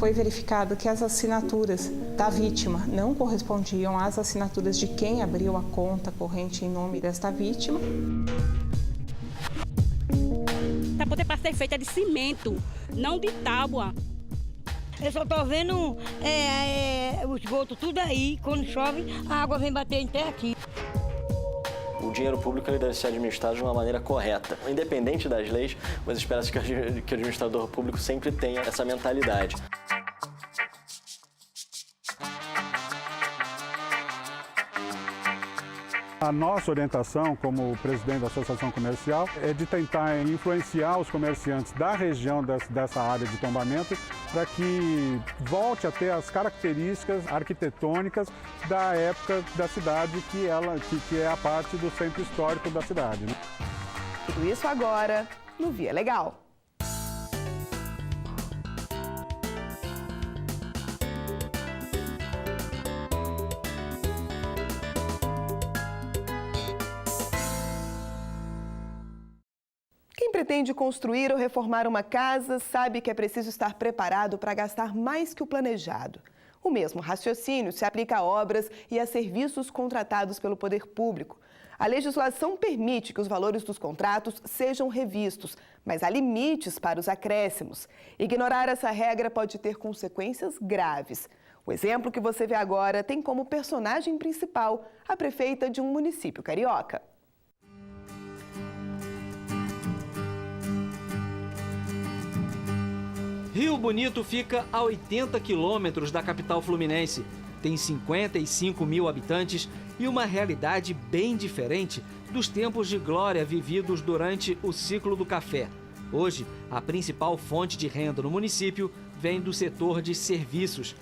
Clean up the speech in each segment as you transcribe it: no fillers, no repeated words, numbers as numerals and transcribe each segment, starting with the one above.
Foi verificado que as assinaturas da vítima não correspondiam às assinaturas de quem abriu a conta corrente em nome desta vítima. Para poder ser feita de cimento, não de tábua. Eu só estou vendo o esgoto tudo aí, quando chove a água vem bater até aqui. O dinheiro público ele deve ser administrado de uma maneira correta. Independente das leis, mas espera-se que o administrador público sempre tenha essa mentalidade. A nossa orientação, como presidente da Associação Comercial, é de tentar influenciar os comerciantes da região dessa área de tombamento para que volte a ter as características arquitetônicas da época da cidade, que é a parte do centro histórico da cidade. Tudo isso agora no Via Legal. Quem pretende construir ou reformar uma casa sabe que é preciso estar preparado para gastar mais que o planejado. O mesmo raciocínio se aplica a obras e a serviços contratados pelo poder público. A legislação permite que os valores dos contratos sejam revistos, mas há limites para os acréscimos. Ignorar essa regra pode ter consequências graves. O exemplo que você vê agora tem como personagem principal a prefeita de um município carioca. Rio Bonito fica a 80 quilômetros da capital fluminense. Tem 55 mil habitantes e uma realidade bem diferente dos tempos de glória vividos durante o ciclo do café. Hoje, a principal fonte de renda no município vem do setor de serviços.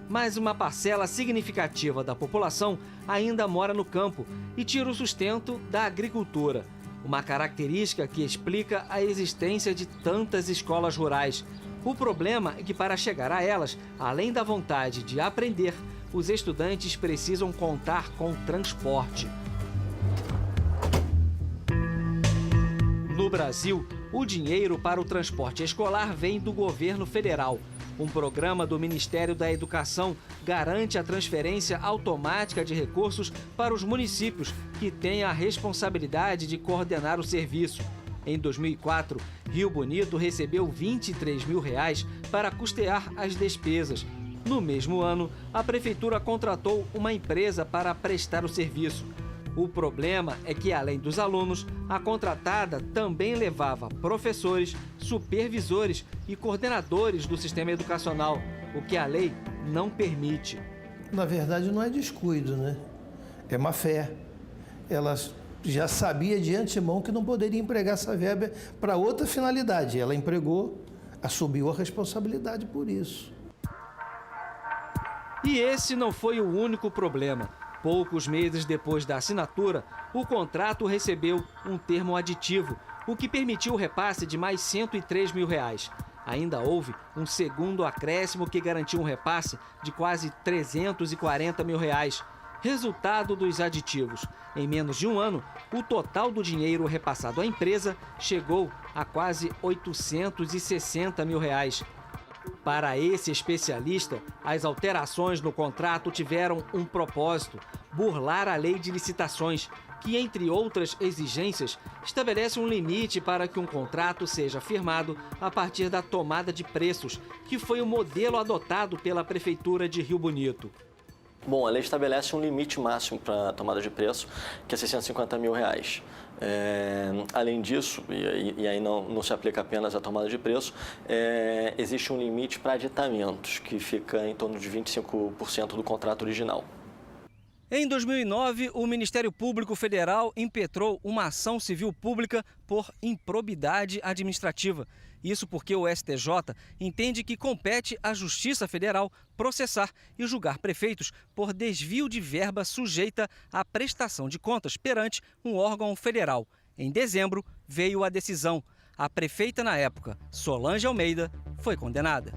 Mas uma parcela significativa da população ainda mora no campo e tira o sustento da agricultura. Uma característica que explica a existência de tantas escolas rurais. O problema é que, para chegar a elas, além da vontade de aprender, os estudantes precisam contar com transporte. No Brasil, o dinheiro para o transporte escolar vem do governo federal. Um programa do Ministério da Educação garante a transferência automática de recursos para os municípios que têm a responsabilidade de coordenar o serviço. Em 2004, Rio Bonito recebeu R$23 mil para custear as despesas. No mesmo ano, a prefeitura contratou uma empresa para prestar o serviço. O problema é que, além dos alunos, a contratada também levava professores, supervisores e coordenadores do sistema educacional, o que a lei não permite. Na verdade, não é descuido, né? É má fé. Elas já sabia de antemão que não poderia empregar essa verba para outra finalidade. Ela empregou, assumiu a responsabilidade por isso. E esse não foi o único problema. Poucos meses depois da assinatura, o contrato recebeu um termo aditivo, o que permitiu o repasse de mais R$103 mil. Ainda houve um segundo acréscimo que garantiu um repasse de quase R$340 mil. Resultado dos aditivos. Em menos de um ano, o total do dinheiro repassado à empresa chegou a quase R$860 mil. Para esse especialista, as alterações no contrato tiveram um propósito: burlar a lei de licitações, que, entre outras exigências, estabelece um limite para que um contrato seja firmado a partir da tomada de preços, que foi o modelo adotado pela Prefeitura de Rio Bonito. Bom, a lei estabelece um limite máximo para a tomada de preço, que é R$650 mil. Além disso, e aí não se aplica apenas à tomada de preço, existe um limite para aditamentos, que fica em torno de 25% do contrato original. Em 2009, o Ministério Público Federal impetrou uma ação civil pública por improbidade administrativa. Isso porque o STJ entende que compete à Justiça Federal processar e julgar prefeitos por desvio de verba sujeita à prestação de contas perante um órgão federal. Em dezembro, veio a decisão. A prefeita na época, Solange Almeida, foi condenada.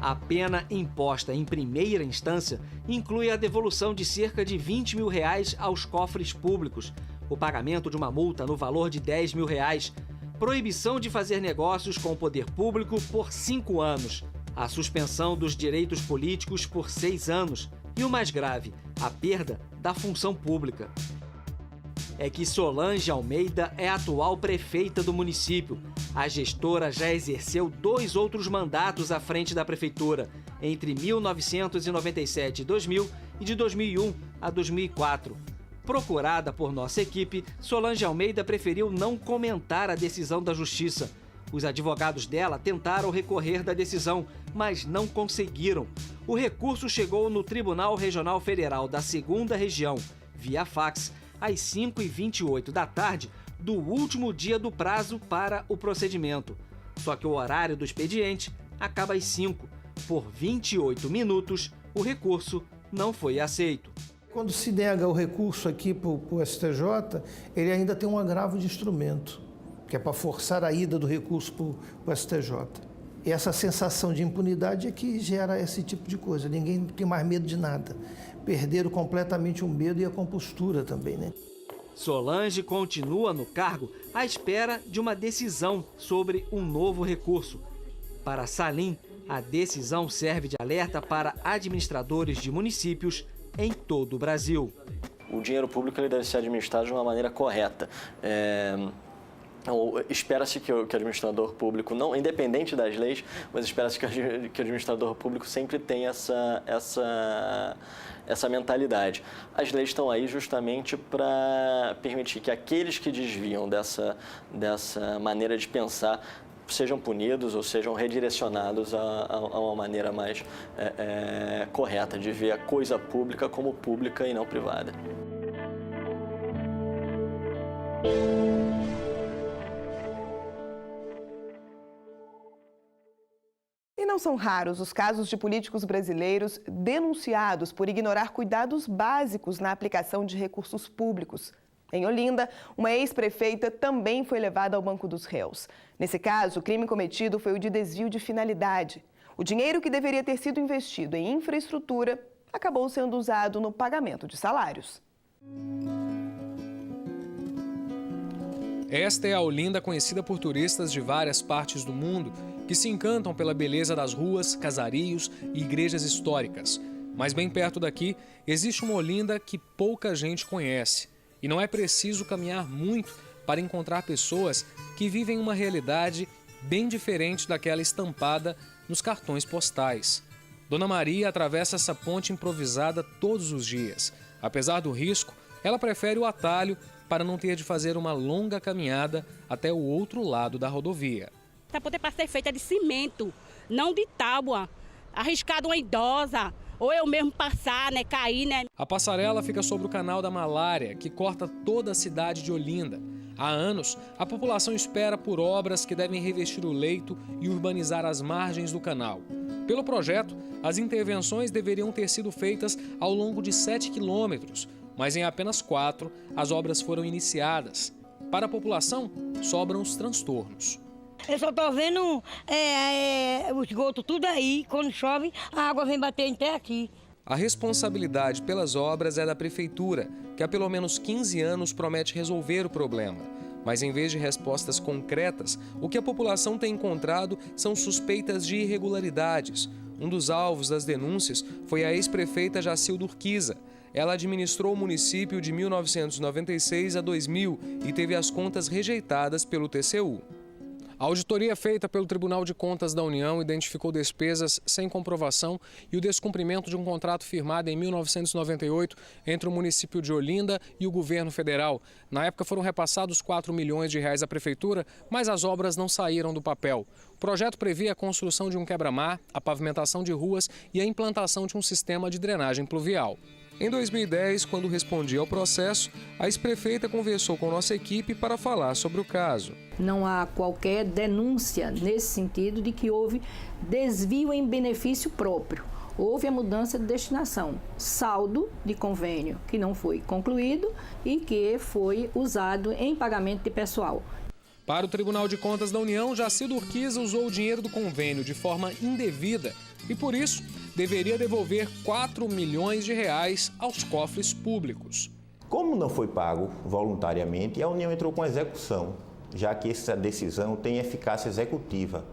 A pena imposta em primeira instância inclui a devolução de cerca de R$20 mil aos cofres públicos, o pagamento de uma multa no valor de R$10 mil, proibição de fazer negócios com o poder público por 5 anos a suspensão dos direitos políticos por 6 anos e o mais grave, a perda da função pública. É que Solange Almeida é a atual prefeita do município. A gestora já exerceu 2 outros mandatos à frente da prefeitura, entre 1997 e 2000 e de 2001 a 2004. Procurada por nossa equipe, Solange Almeida preferiu não comentar a decisão da Justiça. Os advogados dela tentaram recorrer da decisão, mas não conseguiram. O recurso chegou no Tribunal Regional Federal da 2ª Região, via fax, às 5h28 da tarde do último dia do prazo para o procedimento. Só que o horário do expediente acaba às 5. Por 28 minutos, o recurso não foi aceito. Quando se nega o recurso aqui para o STJ, ele ainda tem um agravo de instrumento, que é para forçar a ida do recurso para o STJ. E essa sensação de impunidade é que gera esse tipo de coisa. Ninguém tem mais medo de nada. Perderam completamente o medo e a compostura também, né? Solange continua no cargo à espera de uma decisão sobre um novo recurso. Para Salim, a decisão serve de alerta para administradores de municípios em todo o Brasil. O dinheiro público ele deve ser administrado de uma maneira correta. Espera-se que o administrador público, não independente das leis, mas espera-se que o administrador público sempre tenha essa mentalidade. As leis estão aí justamente para permitir que aqueles que desviam dessa maneira de pensar sejam punidos ou sejam redirecionados a uma maneira mais correta, de ver a coisa pública como pública e não privada. E não são raros os casos de políticos brasileiros denunciados por ignorar cuidados básicos na aplicação de recursos públicos. Em Olinda, uma ex-prefeita também foi levada ao banco dos réus. Nesse caso, o crime cometido foi o de desvio de finalidade. O dinheiro que deveria ter sido investido em infraestrutura acabou sendo usado no pagamento de salários. Esta é a Olinda conhecida por turistas de várias partes do mundo que se encantam pela beleza das ruas, casarios e igrejas históricas. Mas bem perto daqui existe uma Olinda que pouca gente conhece. E não é preciso caminhar muito para encontrar pessoas que vivem uma realidade bem diferente daquela estampada nos cartões postais. Dona Maria atravessa essa ponte improvisada todos os dias. Apesar do risco, ela prefere o atalho para não ter de fazer uma longa caminhada até o outro lado da rodovia. Para poder ser feita de cimento, não de tábua. Arriscado uma idosa, ou eu mesmo passar, né, cair, né? A passarela fica sobre o canal da Malária, que corta toda a cidade de Olinda. Há anos, a população espera por obras que devem revestir o leito e urbanizar as margens do canal. Pelo projeto, as intervenções deveriam ter sido feitas ao longo de 7 quilômetros, mas em apenas 4 as obras foram iniciadas. Para a população, sobram os transtornos. Eu só tô vendo o esgoto tudo aí, quando chove, a água vem bater até aqui. A responsabilidade pelas obras é da prefeitura, que há pelo menos 15 anos promete resolver o problema. Mas em vez de respostas concretas, o que a população tem encontrado são suspeitas de irregularidades. Um dos alvos das denúncias foi a ex-prefeita Jacilda Urquiza. Ela administrou o município de 1996 a 2000 e teve as contas rejeitadas pelo TCU. A auditoria feita pelo Tribunal de Contas da União identificou despesas sem comprovação e o descumprimento de um contrato firmado em 1998 entre o município de Olinda e o governo federal. Na época foram repassados R$4 milhões à prefeitura, mas as obras não saíram do papel. O projeto previa a construção de um quebra-mar, a pavimentação de ruas e a implantação de um sistema de drenagem pluvial. Em 2010, quando respondia ao processo, a ex-prefeita conversou com nossa equipe para falar sobre o caso. Não há qualquer denúncia nesse sentido de que houve desvio em benefício próprio. Houve a mudança de destinação, saldo de convênio que não foi concluído e que foi usado em pagamento de pessoal. Para o Tribunal de Contas da União, Jacilda Urquiza usou o dinheiro do convênio de forma indevida e, por isso, deveria devolver R$4 milhões aos cofres públicos. Como não foi pago voluntariamente, a União entrou com execução, já que essa decisão tem eficácia executiva.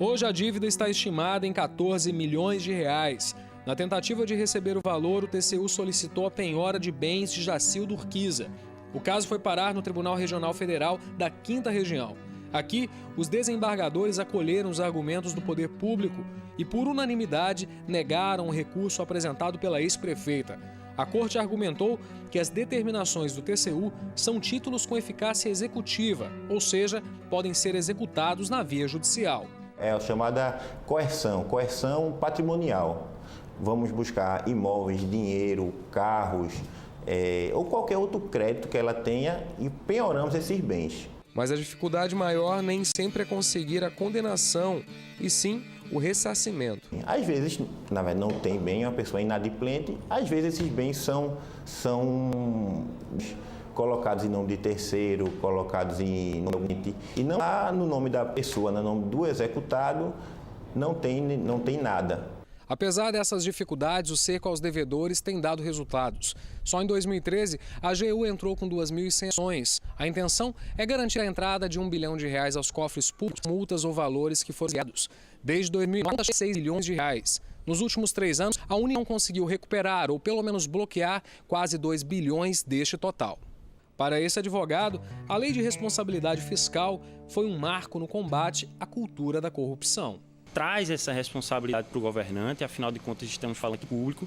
Hoje a dívida está estimada em 14 milhões de reais. Na tentativa de receber o valor, o TCU solicitou a penhora de bens de Jacildo Urquiza. O caso foi parar no Tribunal Regional Federal da 5ª Região. Aqui, os desembargadores acolheram os argumentos do poder público e, por unanimidade, negaram o recurso apresentado pela ex-prefeita. A corte argumentou que as determinações do TCU são títulos com eficácia executiva, ou seja, podem ser executados na via judicial. É a chamada coerção patrimonial. Vamos buscar imóveis, dinheiro, carros ou qualquer outro crédito que ela tenha e penhoramos esses bens. Mas a dificuldade maior nem sempre é conseguir a condenação, e sim o ressarcimento. Às vezes, na verdade, não tem bem, é uma pessoa inadimplente, às vezes esses bens são colocados em nome de terceiro, colocados em nome e não há no nome da pessoa, no nome do executado, não tem nada. Apesar dessas dificuldades, o cerco aos devedores tem dado resultados. Só em 2013, a AGU entrou com 2.100 ações. A intenção é garantir a entrada de R$1 bilhão aos cofres públicos, multas ou valores que foram criados. Desde 2009, 6 bilhões de reais. Nos últimos 3 anos, a União conseguiu recuperar ou pelo menos bloquear quase 2 bilhões deste total. Para esse advogado, a Lei de Responsabilidade Fiscal foi um marco no combate à cultura da corrupção. Traz essa responsabilidade para o governante, afinal de contas estamos falando aqui público,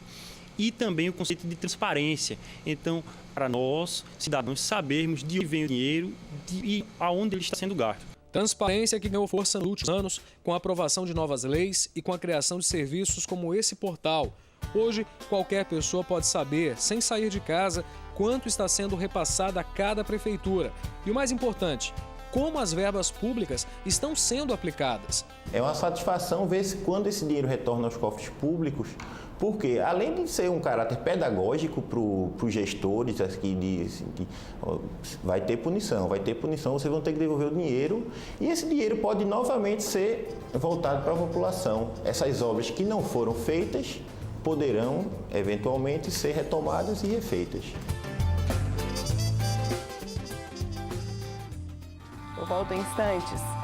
e também o conceito de transparência. Então, para nós, cidadãos, sabermos de onde vem o dinheiro e aonde ele está sendo gasto. Transparência que ganhou força nos últimos anos com a aprovação de novas leis e com a criação de serviços como esse portal. Hoje, qualquer pessoa pode saber, sem sair de casa, quanto está sendo repassado a cada prefeitura. E o mais importante, como as verbas públicas estão sendo aplicadas. É uma satisfação ver quando esse dinheiro retorna aos cofres públicos, porque além de ser um caráter pedagógico para os gestores, que vai ter punição, vocês vão ter que devolver o dinheiro e esse dinheiro pode novamente ser voltado para a população. Essas obras que não foram feitas poderão eventualmente ser retomadas e refeitas. Eu volto em instantes.